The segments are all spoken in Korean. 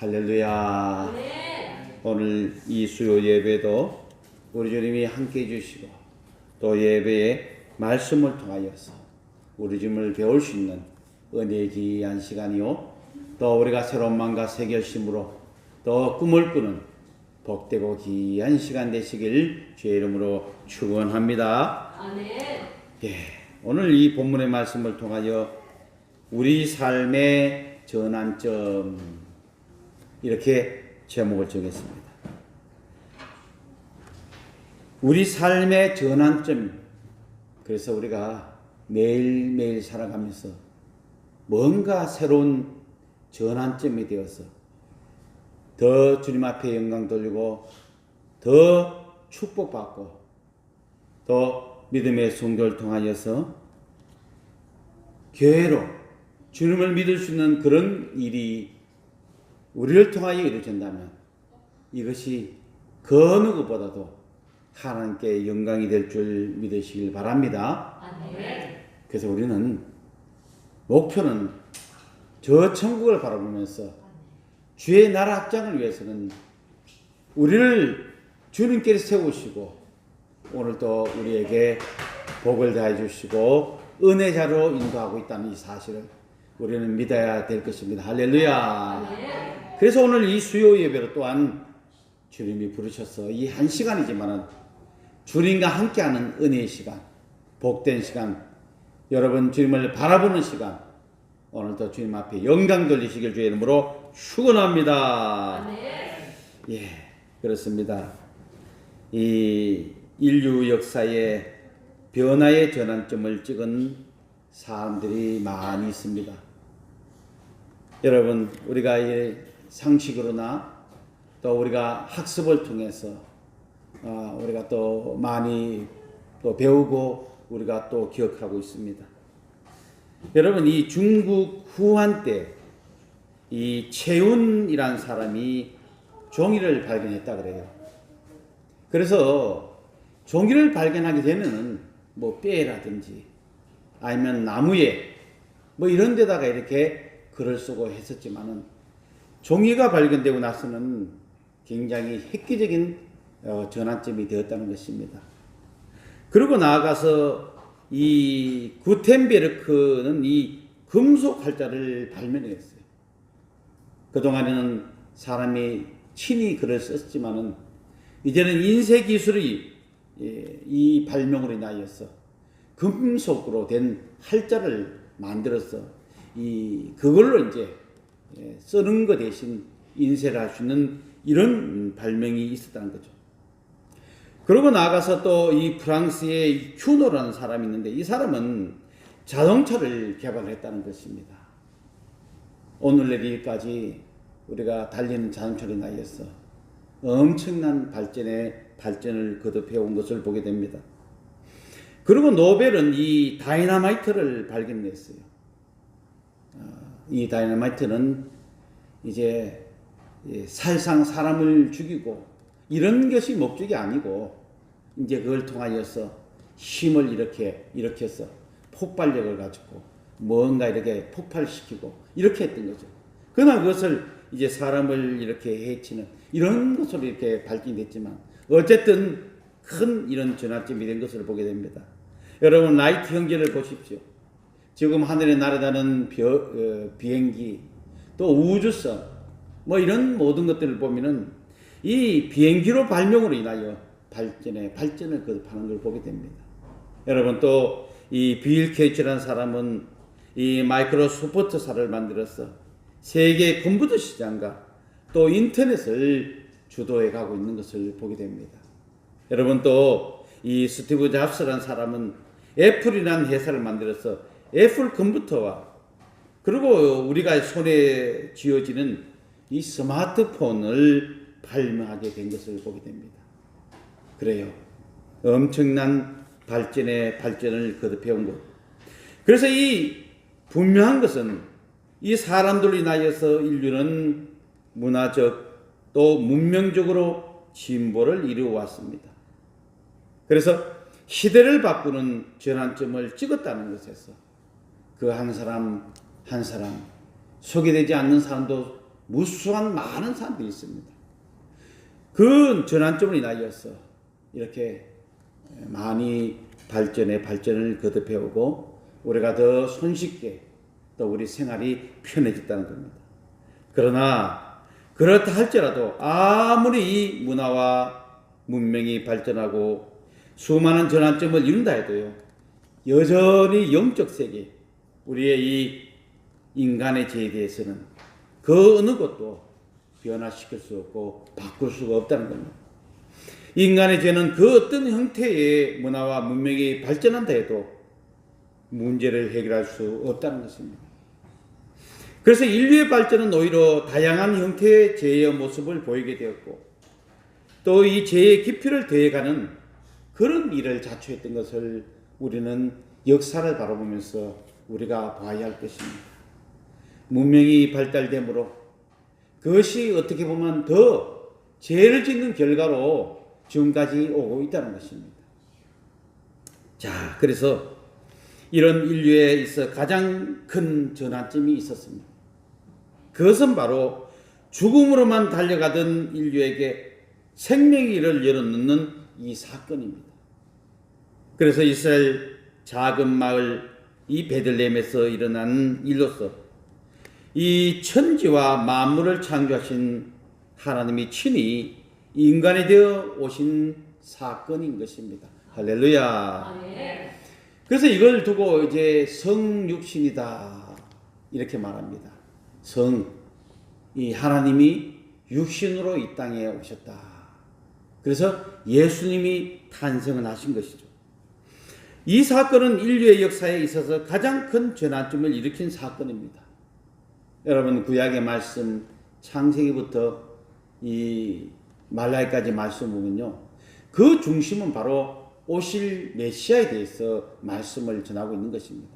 할렐루야. 오늘 이 수요 예배도 우리 주님이 함께 해주시고 또 예배의 말씀을 통하여서 우리 주님을 배울 수 있는 은혜의 귀한 시간이요, 또 우리가 새로운 마음과 새 결심으로 또 꿈을 꾸는 복되고 귀한 시간 되시길 주의 이름으로 축원합니다. 아멘. 오늘 이 본문의 말씀을 통하여 우리 삶의 전환점, 이렇게 제목을 정했습니다. 우리 삶의 전환점. 그래서 우리가 매일매일 살아가면서 뭔가 새로운 전환점이 되어서 더 주님 앞에 영광 돌리고 더 축복받고 또 믿음의 순교를 통하여서 교회로 주님을 믿을 수 있는 그런 일이 우리를 통하여 이루어진다면 이것이 그 어느 것보다도 하나님께 영광이 될 줄 믿으시길 바랍니다. 아멘. 그래서 우리는 목표는 저 천국을 바라보면서 주의 나라 확장을 위해서는 우리를 주님께서 세우시고 오늘도 우리에게 복을 다해 주시고 은혜자로 인도하고 있다는 이 사실을 우리는 믿어야 될 것입니다. 할렐루야. 그래서 오늘 이 수요 예배로 또한 주님이 부르셔서 이 한 시간이지만은 주님과 함께하는 은혜의 시간, 복된 시간, 여러분 주님을 바라보는 시간, 오늘도 주님 앞에 영광 돌리시길 주의 이름으로 축원합니다. 그렇습니다. 이 인류 역사의 변화의 전환점을 찍은 사람들이 많이 있습니다. 여러분, 우리가 상식으로나 또 우리가 학습을 통해서 우리가 또 많이 또 배우고 우리가 또 기억하고 있습니다. 여러분, 이 중국 후한 때 이 채운이라는 사람이 종이를 발견했다 그래요. 그래서 종이를 발견하게 되면은 뭐 뼈라든지 아니면 나무에 뭐 이런 데다가 이렇게 글을 쓰고 했었지만은 종이가 발견되고 나서는 굉장히 획기적인 전환점이 되었다는 것입니다. 그리고 나아가서 이 구텐베르크는 이 금속 활자를 발명했어요. 그동안에는 사람이 친히 글을 썼지만은 이제는 인쇄 기술이 이 발명으로 인하여서 금속으로 된 활자를 만들어서 그걸로 이제 쓰는 것 대신 인쇄를 할 수 있는 이런 발명이 있었다는 거죠. 그러고 나가서 또 이 프랑스의 큐노라는 사람이 있는데 이 사람은 자동차를 개발했다는 것입니다. 오늘 내일까지 우리가 달리는 자동차로 인하여서 엄청난 발전을 거듭해온 것을 보게 됩니다. 그리고 노벨은 이 다이너마이트를 발견했어요. 이 다이너마이트는 이제 살상 사람을 죽이고 이런 것이 목적이 아니고 이제 그걸 통하여서 힘을 일으켜서 폭발력을 가지고 뭔가 이렇게 폭발시키고 이렇게 했던 거죠. 그러나 그것을 이제 사람을 이렇게 해치는 이런 것으로 이렇게 발전됐지만 어쨌든 큰 이런 전환점이 된 것을 보게 됩니다. 여러분, 라이트 형제를 보십시오. 지금 하늘에 날아다니는 비행기, 또 우주선, 뭐 이런 모든 것들을 보면은 이 비행기로 발명으로 인하여 발전을 거듭하는 걸 보게 됩니다. 여러분, 또 이 빌 게이츠라는 사람은 이 마이크로소프트사를 만들어서 세계 컴퓨터 시장과 또 인터넷을 주도해 가고 있는 것을 보게 됩니다. 여러분, 또 이 스티브 잡스라는 사람은 애플이라는 회사를 만들어서 애플 컴퓨터와 그리고 우리가 손에 쥐어지는 이 스마트폰을 발명하게 된 것을 보게 됩니다. 그래요. 엄청난 발전을 거듭해온 것. 그래서 이 분명한 것은 이 사람들로 인하여서 인류는 문화적 또 문명적으로 진보를 이루어왔습니다. 그래서 시대를 바꾸는 전환점을 찍었다는 것에서 그 한 사람 한 사람 소개되지 않는 사람도 무수한 많은 사람들이 있습니다. 그 전환점을 인하여서 이렇게 많이 발전을 거듭해오고 우리가 더 손쉽게 또 우리 생활이 편해졌다는 겁니다. 그러나 그렇다 할지라도 아무리 이 문화와 문명이 발전하고 수많은 전환점을 이룬다 해도요, 여전히 영적 세계, 우리의 이 인간의 죄에 대해서는 그 어느 것도 변화시킬 수 없고 바꿀 수가 없다는 겁니다. 인간의 죄는 그 어떤 형태의 문화와 문명이 발전한다 해도 문제를 해결할 수 없다는 것입니다. 그래서 인류의 발전은 오히려 다양한 형태의 죄의 모습을 보이게 되었고 또 이 죄의 깊이를 더해가는 그런 일을 자초했던 것을 우리는 역사를 바라보면서 우리가 봐야 할 것입니다. 문명이 발달되므로 그것이 어떻게 보면 더 죄를 짓는 결과로 지금까지 오고 있다는 것입니다. 자, 그래서 이런 인류에 있어 가장 큰 전환점이 있었습니다. 그것은 바로 죽음으로만 달려가던 인류에게 생명의 길을 열어놓는 이 사건입니다. 그래서 이스라엘 작은 마을 이 베들레헴에서 일어난 일로서 이 천지와 만물을 창조하신 하나님이 친히 인간이 되어 오신 사건인 것입니다. 할렐루야. 그래서 이걸 두고 이제 성육신이다 이렇게 말합니다. 이 하나님이 육신으로 이 땅에 오셨다. 그래서 예수님이 탄생을 하신 것이죠. 이 사건은 인류의 역사에 있어서 가장 큰 전환점을 일으킨 사건입니다. 여러분 구약의 말씀 창세기부터 이 말라기까지 말씀 보면요, 그 중심은 바로 오실 메시아에 대해서 말씀을 전하고 있는 것입니다.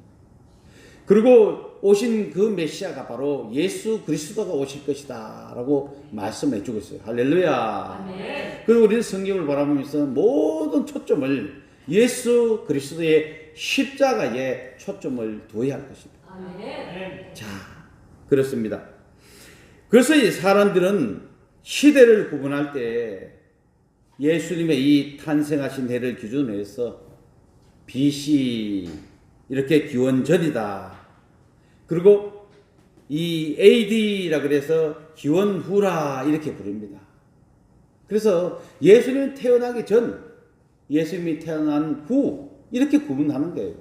그리고 오신 그 메시아가 바로 예수 그리스도가 오실 것이다 라고 말씀해 주고 있어요. 할렐루야. 아멘. 그리고 우리는 성경을 바라보면서 모든 초점을 예수 그리스도의 십자가에 초점을 두어야 할 것입니다. 아멘. 자, 그렇습니다. 그래서 이 사람들은 시대를 구분할 때 예수님의 이 탄생하신 해를 기준으로 해서 BC 이렇게 기원전이다. 그리고 이 AD라 그래서 기원후라 이렇게 부릅니다. 그래서 예수님이 태어나기 전, 예수님이 태어난 후 이렇게 구분하는 거예요.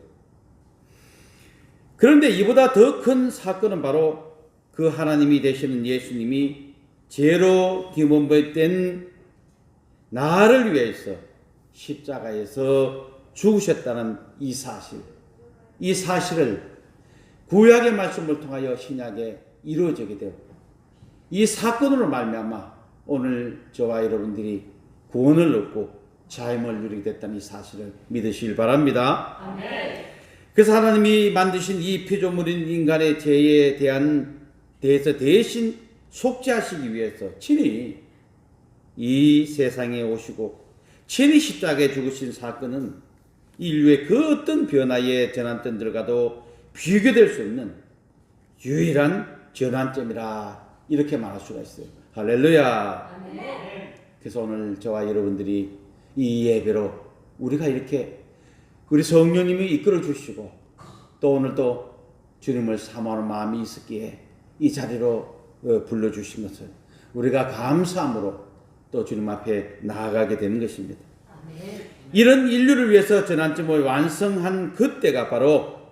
그런데 이보다 더 큰 사건은 바로 그 하나님이 되시는 예수님이 죄로 디몬된 나를 위해서 십자가에서 죽으셨다는 이 사실, 이 사실을 구약의 말씀을 통하여 신약에 이루어지게 되었고 이 사건으로 말미암아 오늘 저와 여러분들이 구원을 얻고 자임을 누리게 됐다는 이 사실을 믿으시길 바랍니다. 아멘. 그래서 하나님이 만드신 이 피조물인 인간의 죄에 대해서 대신 속죄하시기 위해서 친히 이 세상에 오시고 친히 십자가에 죽으신 사건은 인류의 그 어떤 변화의 전환점들과도 비교될 수 없는 유일한 전환점이라 이렇게 말할 수가 있어요. 할렐루야. 아멘. 그래서 오늘 저와 여러분들이 이 예배로 우리가 이렇게 우리 성령님이 이끌어 주시고 또 오늘 또 주님을 사모하는 마음이 있었기에 이 자리로 불러주신 것을 우리가 감사함으로 또 주님 앞에 나아가게 되는 것입니다. 아멘. 이런 인류를 위해서 전환점을 완성한 그때가 바로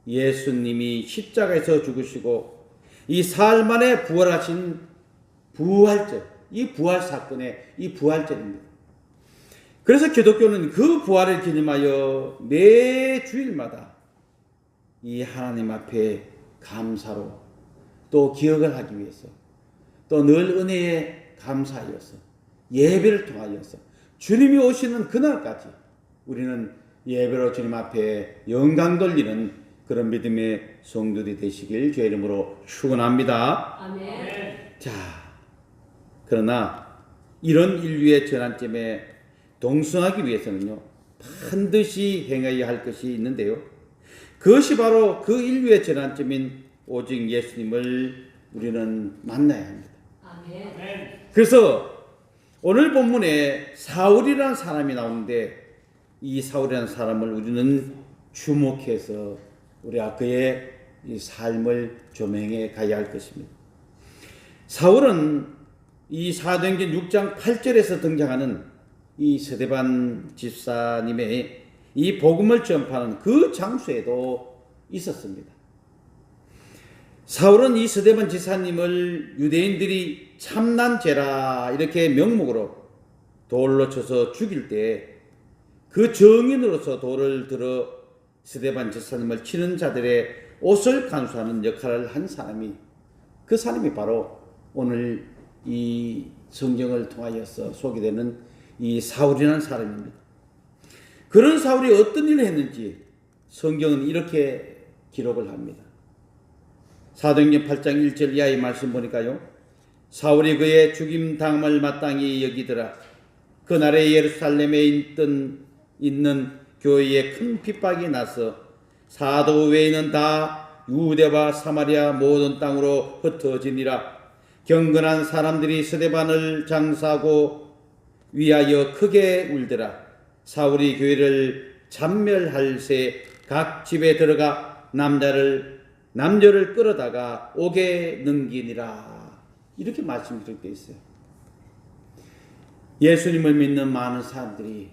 예수님이 십자가에서 죽으시고 이 사흘 만에 부활하신 부활절, 이 부활 사건의 이 부활절입니다. 그래서 기독교는 그 부활을 기념하여 매 주일마다 이 하나님 앞에 감사로 또 기억을 하기 위해서 또 늘 은혜에 감사하여서 예배를 통하여서 주님이 오시는 그날까지 우리는 예배로 주님 앞에 영광 돌리는 그런 믿음의 성도들이 되시길 주의 이름으로 축원합니다. 아멘. 자, 그러나 이런 인류의 전환점에 동승하기 위해서는요, 반드시 행해야 할 것이 있는데요. 그것이 바로 그 인류의 전환점인 오직 예수님을 우리는 만나야 합니다. 아멘. 그래서 오늘 본문에 사울이라는 사람이 나오는데 이 사울이라는 사람을 우리는 주목해서 우리가 그의 이 삶을 조명해 가야 할 것입니다. 사울은 이 사도행전 6장 8절에서 등장하는 이 스데반 집사님의 이 복음을 전파하는 그 장소에도 있었습니다. 사울은 이 스데반 집사님을 유대인들이 참난죄라 이렇게 명목으로 돌로 쳐서 죽일 때 그 정인으로서 돌을 들어 스데반 집사님을 치는 자들의 옷을 간수하는 역할을 한 사람이, 그 사람이 바로 오늘 이 성경을 통하여서 소개되는 이 사울이라는 사람입니다. 그런 사울이 어떤 일을 했는지 성경은 이렇게 기록을 합니다. 사도행전 8장 1절 이하의 말씀 보니까요, 사울이 그의 죽임 당함을 마땅히 여기더라. 그날에 예루살렘에 있는 교회에 큰 핍박이 나서 사도 외에는 다 유대와 사마리아 모든 땅으로 흩어지니라. 경건한 사람들이 스데반을 장사하고 위하여 크게 울더라. 사울이 교회를 참멸할 새 각 집에 들어가 남녀를 끌어다가 옥에 넘기니라. 이렇게 말씀이 기록되어 있어요. 예수님을 믿는 많은 사람들이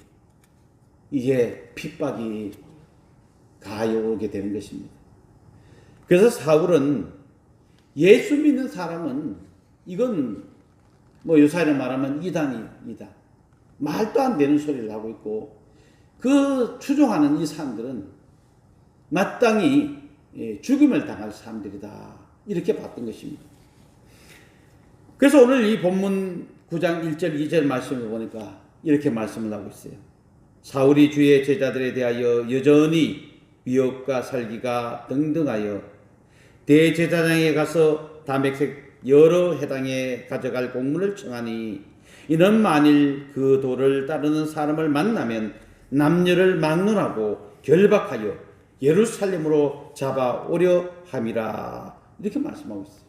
이제 핍박이 가해오게 되는 것입니다. 그래서 사울은 예수 믿는 사람은 이건 뭐 요사이로 말하면 이단. 말도 안 되는 소리를 하고 있고 그 추종하는 이 사람들은 마땅히 죽임을 당할 사람들이다. 이렇게 봤던 것입니다. 그래서 오늘 이 본문 9장 1절 2절 말씀을 보니까 이렇게 말씀을 하고 있어요. 사울이 주의 제자들에 대하여 여전히 위협과 살기가 등등하여 대제사장에 가서 다메섹 여러 해당에 가져갈 공문을 청하니 이는 만일 그 도를 따르는 사람을 만나면 남녀를 막론하고 결박하여 예루살렘으로 잡아오려 함이라. 이렇게 말씀하고 있어요.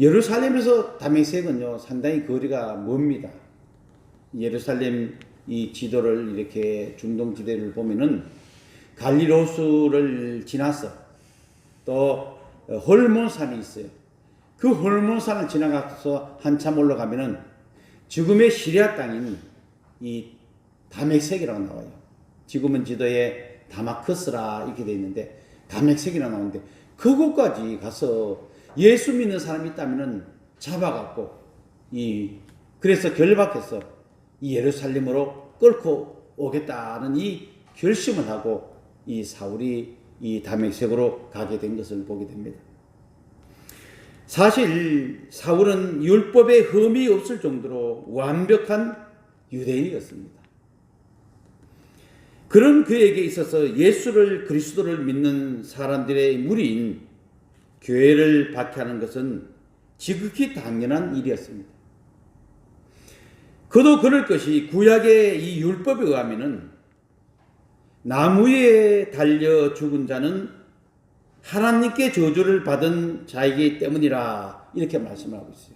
예루살렘에서 다메섹은요 상당히 거리가 멉니다. 예루살렘 이 지도를 이렇게 중동 지대를 보면은 갈릴호수를 지나서 또 홀몬산이 있어요. 그 홀몬산을 지나가서 한참 올라가면은 지금의 시리아 땅인 이 다메섹이라고 나와요. 지금은 지도에 다마커스라 이렇게 돼 있는데 다메섹이라고 나오는데 그곳까지 가서 예수 믿는 사람이 있다면은 잡아갖고 그래서 결박해서 이 예루살렘으로 끌고 오겠다는 이 결심을 하고 이 사울이 이 다메섹으로 가게 된 것을 보게 됩니다. 사실 사울은 율법에 흠이 없을 정도로 완벽한 유대인이었습니다. 그런 그에게 있어서 예수를 그리스도를 믿는 사람들의 무리인 교회를 박해하는 것은 지극히 당연한 일이었습니다. 그도 그럴 것이 구약의 이 율법에 의하면은 나무에 달려 죽은 자는 하나님께 저주를 받은 자이기 때문이라 이렇게 말씀하고 있어요.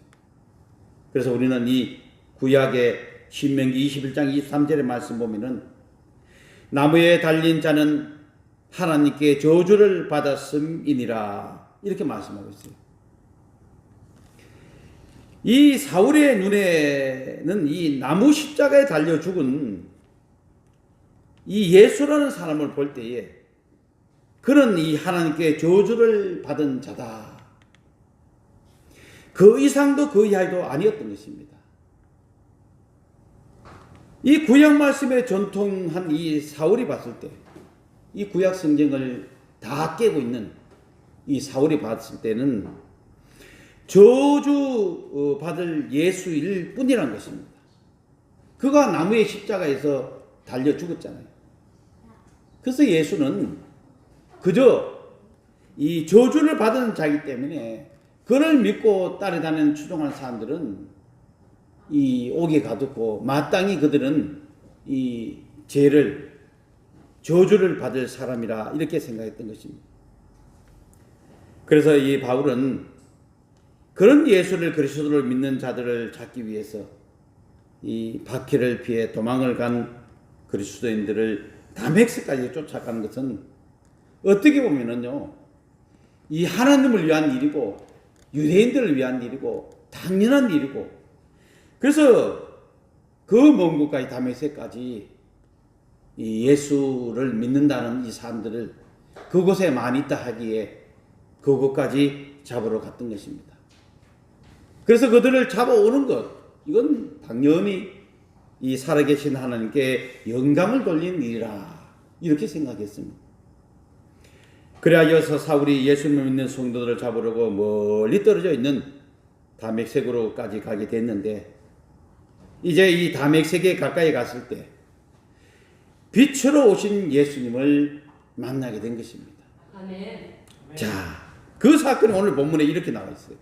그래서 우리는 이 구약의 신명기 21장 23절의 말씀 보면은 나무에 달린 자는 하나님께 저주를 받았음이니라 이렇게 말씀하고 있어요. 이 사울의 눈에는 이 나무 십자가에 달려 죽은 이 예수라는 사람을 볼 때에 그는 이 하나님께 저주를 받은 자다. 그 이상도 그 이하도 아니었던 것입니다. 이 구약 말씀에 전통한 이 사울이 봤을 때, 이 구약 성경을 다 깨고 있는 이 사울이 봤을 때는 저주 받을 예수일 뿐이란 것입니다. 그가 나무의 십자가에서 달려 죽었잖아요. 그래서 예수는 그저 이 저주를 받은 자이기 때문에 그를 믿고 따라다니는 추종하는 사람들은 이 옥에 가두고 마땅히 그들은 이 저주를 받을 사람이라 이렇게 생각했던 것입니다. 그래서 이 바울은 그런 예수를 그리스도를 믿는 자들을 찾기 위해서 이 박해를 피해 도망을 간 그리스도인들을 다메섹까지 쫓아가는 것은 어떻게 보면은요, 이 하나님을 위한 일이고 유대인들을 위한 일이고 당연한 일이고, 그래서 그 먼 곳까지 다메섹까지 이 예수를 믿는다는 이 사람들을 그곳에 많이 있다 하기에 그곳까지 잡으러 갔던 것입니다. 그래서 그들을 잡아오는 것, 이건 당연히 이 살아계신 하나님께 영광을 돌리는 일이라 이렇게 생각했습니다. 그래야여서 사울이 예수님을 믿는 성도들을 잡으려고 멀리 떨어져 있는 다메섹으로까지 가게 됐는데, 이제 이 다메섹에 가까이 갔을 때 빛으로 오신 예수님을 만나게 된 것입니다. 아멘. 자, 그 사건이 오늘 본문에 이렇게 나와 있어요.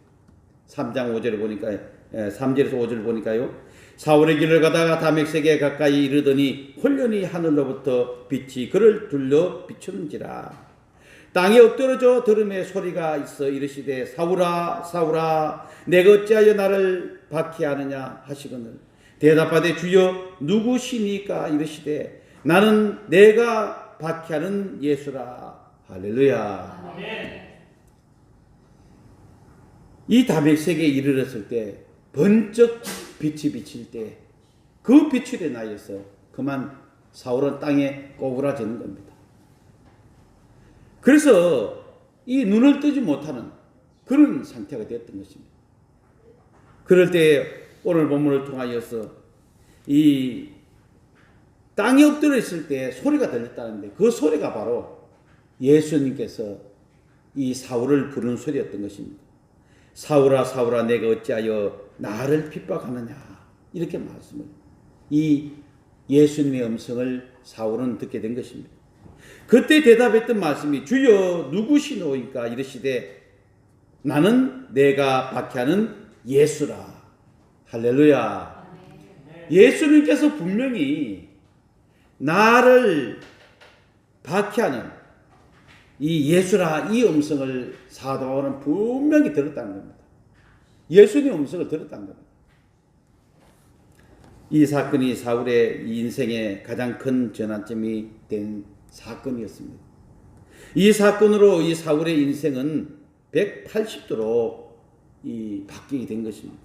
3장 5절을 보니까 3절에서 5절을 보니까요. 사울의 길을 가다가 다메섹에 가까이 이르더니 홀연히 하늘로부터 빛이 그를 둘러 비추는지라. 땅에 엎드러져 들음에 소리가 있어 이르시되 사울아 사울아 내가 어찌하여 나를 박해하느냐 하시거늘 대답하되 주여 누구시니까 이르시되 나는 내가 박해하는 예수라. 할렐루야. 아멘. 이 다메섹에 이르렀을 때 번쩍 빛이 비칠 때 그 빛이 나여서 그만 사울은 땅에 꼬부라지는 겁니다. 그래서 이 눈을 뜨지 못하는 그런 상태가 되었던 것입니다. 그럴 때 오늘 본문을 통하여서 이 땅에 엎드려 있을 때 소리가 들렸다는데 그 소리가 바로 예수님께서 이 사울을 부르는 소리였던 것입니다. 사울아 사울아 내가 어찌하여 나를 핍박하느냐 이렇게 말씀을, 이 예수님의 음성을 사울은 듣게 된 것입니다. 그때 대답했던 말씀이 주여 누구시노이까 이르시되 나는 내가 박해하는 예수라. 할렐루야. 예수님께서 분명히 나를 박해하는 이 예수라 이 음성을 사도 바울은 분명히 들었다는 겁니다. 예수님의 음성을 들었다는 겁니다. 이 사건이 사울의 인생의 가장 큰 전환점이 된 사건이었습니다. 이 사건으로 이 사울의 인생은 180도로 바뀌게 된 것입니다.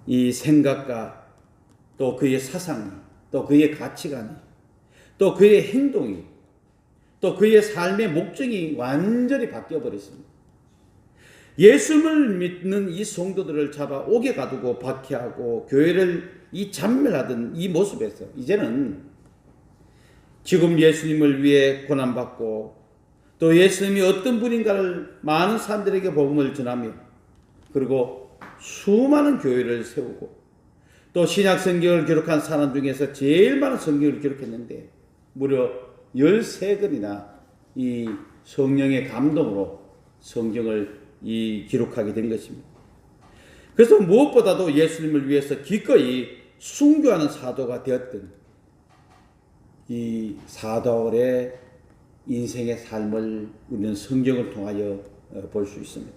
이 생각과 또 그의 사상이, 또 그의 가치관이, 또 그의 행동이, 또 그의 삶의 목적이 완전히 바뀌어 버렸습니다. 예수를 믿는 이 성도들을 잡아 옥에 가두고 박해하고 교회를 이 잔멸하던 이 모습에서 이제는 지금 예수님을 위해 고난받고 또 예수님이 어떤 분인가를 많은 사람들에게 복음을 전하며 그리고 수많은 교회를 세우고 또 신약 성경을 기록한 사람 중에서 제일 많은 성경을 기록했는데 무려 13권이나 이 성령의 감동으로 성경을 기록하게 된 것입니다. 그래서 무엇보다도 예수님을 위해서 기꺼이 순교하는 사도가 되었던 이 사도의 인생의 삶을 우리는 성경을 통하여 볼 수 있습니다.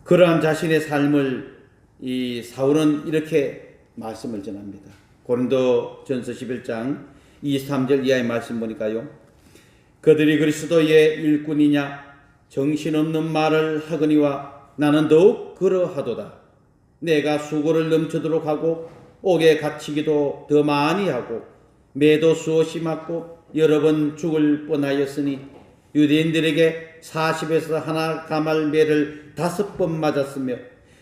그러한 자신의 삶을 이 사울은 이렇게 말씀을 전합니다. 고린도전서 11장 23절 이하의 말씀 보니까요. 그들이 그리스도의 일꾼이냐 정신없는 말을 하거니와 나는 더욱 그러하도다. 내가 수고를 넘치도록 하고 옥에 갇히기도 더 많이 하고 매도 수없이 맞고 여러 번 죽을 뻔하였으니 유대인들에게 40에서 하나 가말 매를 5번 맞았으며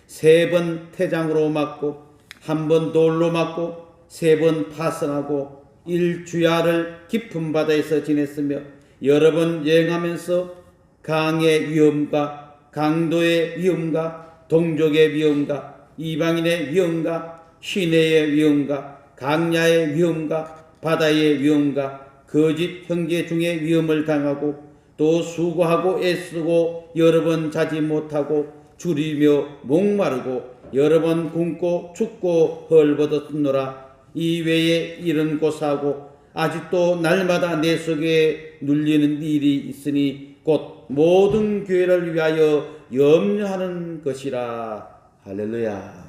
3번 태장으로 맞고 1번 돌로 맞고 3번 파선하고 1주야를 깊은 바다에서 지냈으며 여러 번 여행하면서 강의 위험과 강도의 위험과 동족의 위험과 이방인의 위험과 시내의 위험과 강야의 위험과 바다의 위험과 거짓 형제 중에 위험을 당하고 또 수고하고 애쓰고 여러 번 자지 못하고 줄이며 목마르고 여러 번 굶고 춥고 헐벗었노라. 이 외에 이런 고사하고 아직도 날마다 내 속에 눌리는 일이 있으니 곧 모든 교회를 위하여 염려하는 것이라. 할렐루야.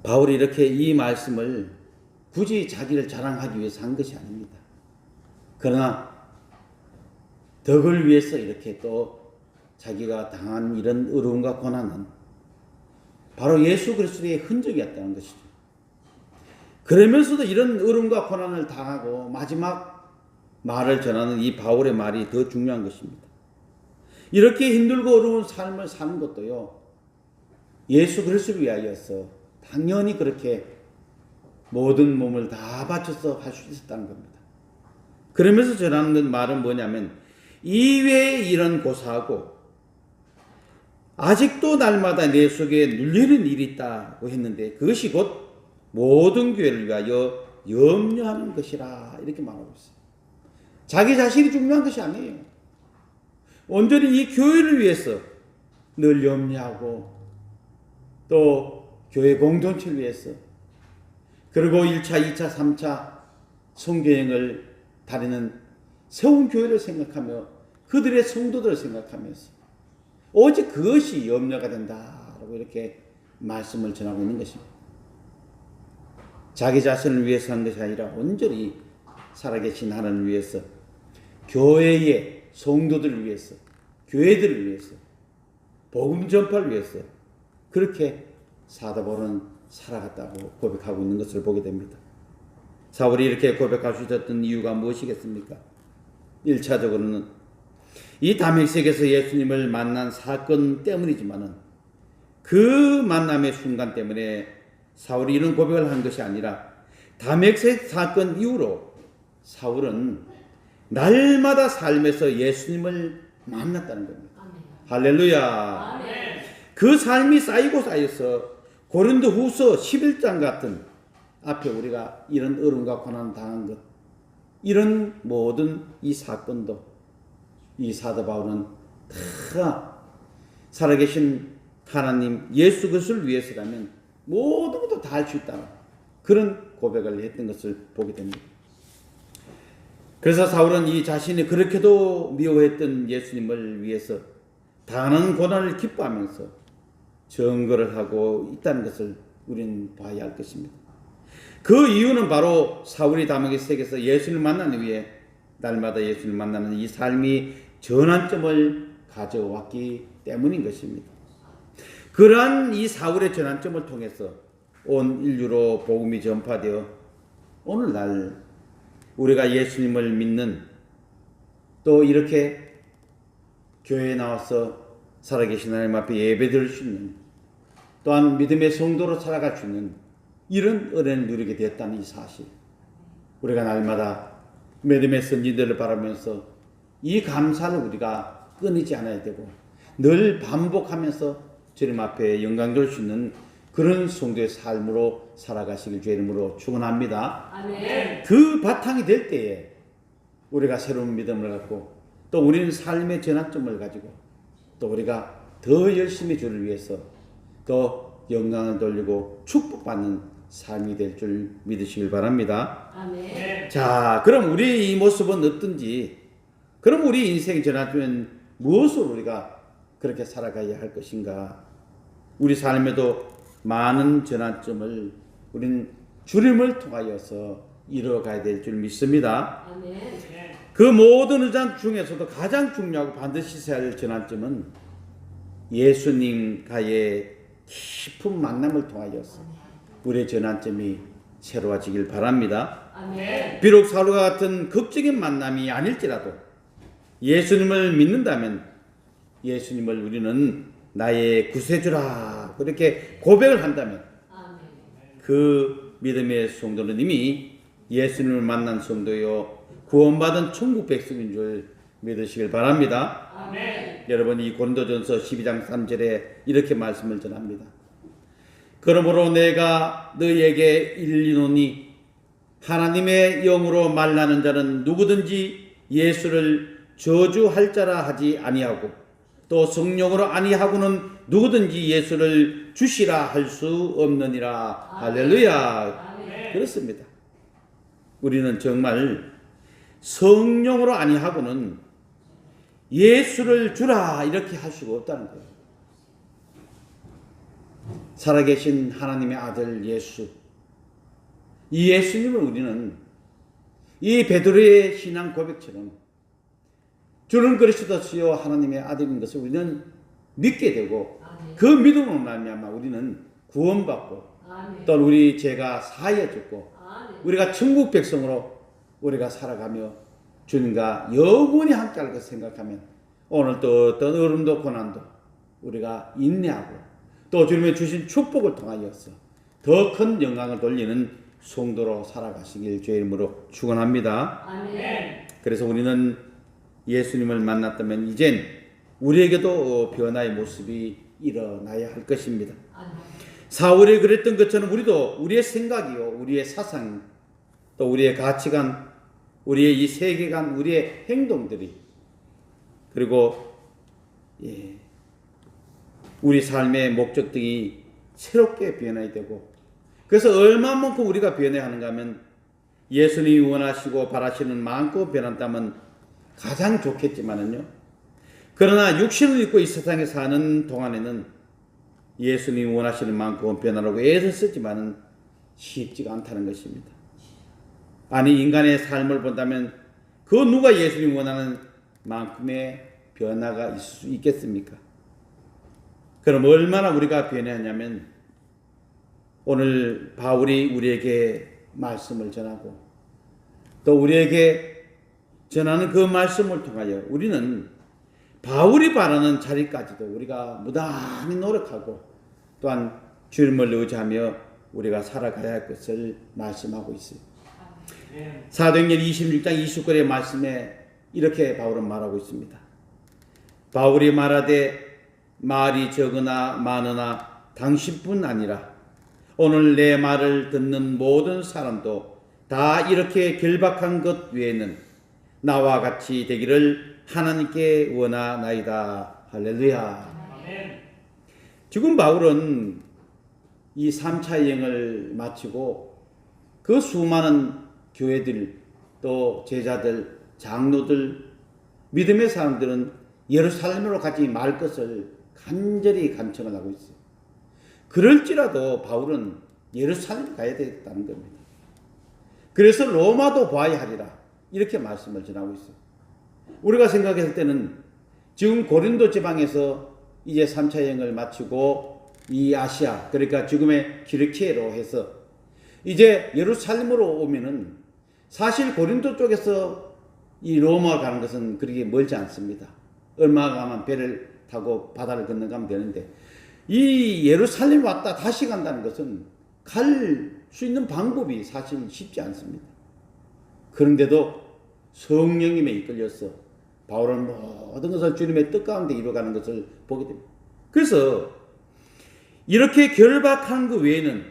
바울이 이렇게 이 말씀을 굳이 자기를 자랑하기 위해서 한 것이 아닙니다. 그러나 덕을 위해서 이렇게 또 자기가 당한 이런 어려움과 고난은 바로 예수 그리스도의 흔적이었다는 것이죠. 그러면서도 이런 어려움과 고난을 당하고 마지막 말을 전하는 이 바울의 말이 더 중요한 것입니다. 이렇게 힘들고 어려운 삶을 사는 것도요, 예수 그리스도를 위하여서 당연히 그렇게 모든 몸을 다 바쳐서 할 수 있었다는 겁니다. 그러면서 전하는 말은 뭐냐면, 이외에 이런 고사하고 아직도 날마다 내 속에 눌리는 일이 있다고 했는데 그것이 곧 모든 교회를 위하여 염려하는 것이라. 이렇게 말하고 있어요. 자기 자신이 중요한 것이 아니에요. 온전히 이 교회를 위해서 늘 염려하고 또 교회 공동체를 위해서, 그리고 1차, 2차, 3차 선교여행을 다니는 세운 교회를 생각하며 그들의 성도들을 생각하면서 오직 그것이 염려가 된다라고 이렇게 말씀을 전하고 있는 것입니다. 자기 자신을 위해서 한 것이 아니라 온전히 살아계신 하나님을 위해서, 교회의 성도들을 위해서, 교회들을 위해서, 복음 전파를 위해서 그렇게 사도 바울은 살아갔다고 고백하고 있는 것을 보게 됩니다. 사울이 이렇게 고백할 수 있었던 이유가 무엇이겠습니까? 1차적으로는 이 다메섹에서 예수님을 만난 사건 때문이지만은 그 만남의 순간 때문에 사울이 이런 고백을 한 것이 아니라 다메섹 사건 이후로 사울은 날마다 삶에서 예수님을 만났다는 겁니다. 아멘. 할렐루야. 아멘. 그 삶이 쌓이고 쌓여서 고린도 후서 11장 같은 앞에 우리가 이런 어려움과 고난 당한 것, 이런 모든 이 사건도 이 사도 바울은 다 살아계신 하나님 예수 그리스도를 위해서라면 모든 것도 다 할 수 있다, 그런 고백을 했던 것을 보게 됩니다. 그래서 사울은 이 자신이 그렇게도 미워했던 예수님을 위해서 당하는 고난을 기뻐하면서 증거를 하고 있다는 것을 우리는 봐야 할 것입니다. 그 이유는 바로 사울이 다메섹에서 예수님을 만나기 위해 날마다 예수님을 만나는 이 삶이 전환점을 가져왔기 때문인 것입니다. 그러한 이 사울의 전환점을 통해서 온 인류로 복음이 전파되어 오늘날 우리가 예수님을 믿는, 또 이렇게 교회에 나와서 살아계신 하나님 앞에 예배드릴 수 있는, 또한 믿음의 성도로 살아갈 수 있는 이런 은혜를 누리게 되었다는 이 사실, 우리가 날마다 믿음의 선지들을 바라면서 이 감사를 우리가 끊이지 않아야 되고 늘 반복하면서 주님 앞에 영광 돌 수 있는 그런 성도의 삶으로 살아가시길 주의 이름으로 축원합니다. 아멘. 그 바탕이 될 때에 우리가 새로운 믿음을 갖고 또 우리는 삶의 전환점을 가지고 또 우리가 더 열심히 주를 위해서 더 영광을 돌리고 축복받는 삶이 될 줄 믿으시길 바랍니다. 아멘. 자, 그럼 우리 이 모습은 어떤지, 그럼 우리 인생의 전환점은 무엇으로 우리가 그렇게 살아가야 할 것인가? 우리 삶에도 많은 전환점을 우리는 주님을 통하여서 이루어가야 될 줄 믿습니다. 아멘. 그 모든 의장 중에서도 가장 중요하고 반드시 있어야 할 전환점은 예수님과의 깊은 만남을 통하여서 우리의 전환점이 새로워지길 바랍니다. 아멘. 비록 사울과 같은 극적인 만남이 아닐지라도 예수님을 믿는다면 예수님을 우리는 나의 구세주라 그렇게 고백을 한다면 그 믿음의 성도는 이미 예수님을 만난 성도요 구원받은 천국 백성인 줄 믿으시길 바랍니다. 아멘. 여러분, 이 고린도전서 12장 3절에 이렇게 말씀을 전합니다. 그러므로 내가 너희에게 일리노니 하나님의 영으로 말하는 자는 누구든지 예수를 저주할 자라 하지 아니하고 또 성령으로 아니하고는 누구든지 예수를 주시라 할 수 없느니라. 할렐루야. 아멘. 그렇습니다. 우리는 정말 성령으로 아니하고는 예수를 주라 이렇게 할 수가 없다는 거예요. 살아계신 하나님의 아들 예수, 이 예수님을 우리는 이 베드로의 신앙 고백처럼 주는 그리스도시요 하나님의 아들인 것을 우리는 믿게 되고 그 믿음으로 말미암아 우리는 구원받고 또 우리 죄가 사하여졌고 우리가 천국 백성으로 우리가 살아가며 주님과 영원히 함께할 것을 생각하면 오늘 또 어떤 어려움도 고난도 우리가 인내하고 또 주님의 주신 축복을 통하여서 더 큰 영광을 돌리는 성도로 살아가시길 주의 이름으로 축원합니다. 아멘. 그래서 우리는 예수님을 만났다면 이젠 우리에게도 변화의 모습이 일어나야 할 것입니다. 아멘. 사울이 그랬던 것처럼 우리도 우리의 생각이요, 우리의 사상, 또 우리의 가치관, 우리의 이 세계관, 우리의 행동들이 그리고 우리 삶의 목적 등이 새롭게 변화가 되고 그래서 얼마만큼 우리가 변해야 하는가 하면 예수님이 원하시고 바라시는 만큼 변한다면 가장 좋겠지만은요. 그러나 육신을 입고 이 세상에 사는 동안에는 예수님이 원하시는 만큼 변하라고 애를 쓰지만은 쉽지가 않다는 것입니다. 아니 인간의 삶을 본다면 그 누가 예수님이 원하는 만큼의 변화가 있을 수 있겠습니까? 그럼 얼마나 우리가 변해야 하냐면 오늘 바울이 우리에게 말씀을 전하고 또 우리에게 전하는 그 말씀을 통하여 우리는 바울이 바라는 자리까지도 우리가 무단히 노력하고 또한 주님을 의지하며 우리가 살아가야 할 것을 말씀하고 있어요. 사도행전 26장 29절의 말씀에 이렇게 바울은 말하고 있습니다. 바울이 말하되 말이 적으나 많으나 당신뿐 아니라 오늘 내 말을 듣는 모든 사람도 다 이렇게 결박한 것 외에는 나와 같이 되기를 하나님께 원하나이다. 할렐루야. 아멘. 지금 바울은 이 3차 여행을 마치고 그 수많은 교회들 또 제자들 장로들 믿음의 사람들은 예루살렘으로 가지 말 것을 간절히 간청을 하고 있어요. 그럴지라도 바울은 예루살렘 가야 되겠다는 겁니다. 그래서 로마도 봐야 하리라 이렇게 말씀을 전하고 있어요. 우리가 생각했을 때는 지금 고린도 지방에서 이제 3차 여행을 마치고 이 아시아 그러니까 지금의 기르키에로 해서 이제 예루살렘으로 오면은 사실 고린도 쪽에서 이 로마 가는 것은 그렇게 멀지 않습니다. 얼마 가면 배를 타고 바다를 건너가면 되는데 이 예루살렘 왔다 다시 간다는 것은 갈 수 있는 방법이 사실 쉽지 않습니다. 그런데도 성령님에 이끌려서 바울은 모든 것을 주님의 뜻 가운데 이루어가는 것을 보게 됩니다. 그래서 이렇게 결박한 그 외에는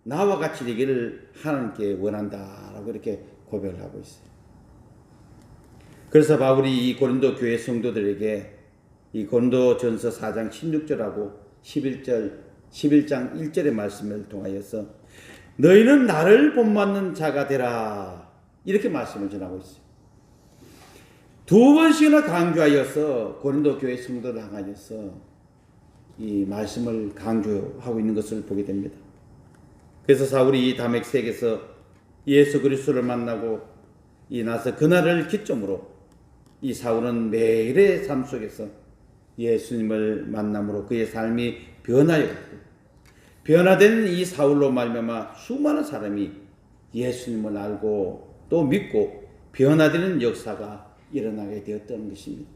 나와 같이 되기를 하나님께 원한다라고 이렇게 고백을 하고 있어요. 그래서 바울이 이 고린도 교회 성도들에게 이 고린도전서 4장 16절하고 11장 1절의 말씀을 통하여서 너희는 나를 본받는 자가 되라 이렇게 말씀을 전하고 있어요. 두 번씩이나 강조하여서 고린도 교회 성도를 향하여서 이 말씀을 강조하고 있는 것을 보게 됩니다. 그래서 사울이 이 다메섹에서 예수 그리스도를 만나고 이 나서 그날을 기점으로 이 사울은 매일의 삶 속에서 예수님을 만남으로 그의 삶이 변화였고 변화된 이 사울로 말미암아 수많은 사람이 예수님을 알고 또 믿고 변화되는 역사가 일어나게 되었던 것입니다.